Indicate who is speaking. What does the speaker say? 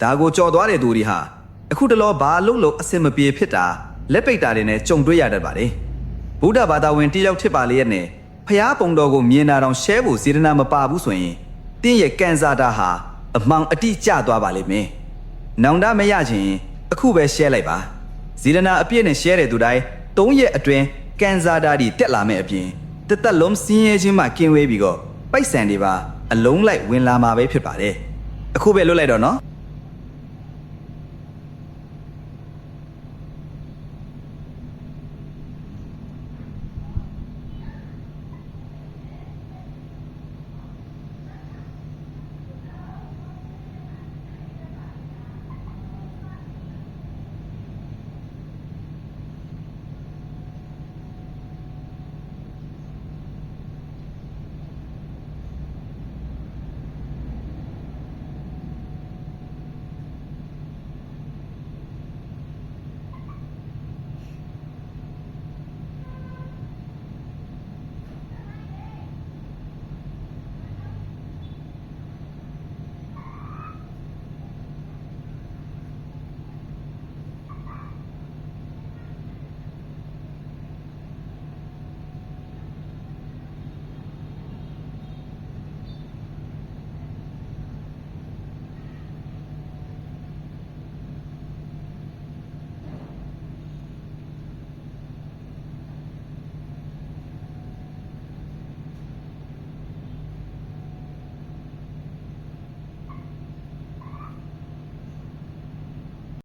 Speaker 1: ဒါကိုကြော်သွားတဲ့သူတွေဟာအခုတလောဘာလို့လို့အစင်မပြေဖြစ်တာလက်ပိတ်တာတွေနဲ့ကြုံတွေ့ရတတ်ပါတယ်ဗုဒ္ဓဘာသာဝင်တယောက်ဖြစ်ပါလေရဲ့နဲ့ဖျားပုံတော်ကိုမြင်တာတောင်ရှဲဖို့စေတနာမပါဘူးဆိုရင်တင်းရဲ့ကန်စာတာဟာအမှောင်အတိကျသွားပါလိမ့်မယ်နောင်တမရခြင်းအခုပဲရှဲလိုက်ပါစေတနာအပြည့်နဲ့ရှဲတဲ့သူတိုင်း3ရက်အတွင်းကန်စာတာတွေတက်လာမယ့်အပြင်တသက်လုံးစင်းရဲခြင်းမှကင်းဝေးပြီးတော့ပိုက်ဆံတွေပါအလုံးလိုက်ဝင်လာမှာပဲဖြစ်ပါတယ်အခုပဲလွတ်လိုက်တော့နော်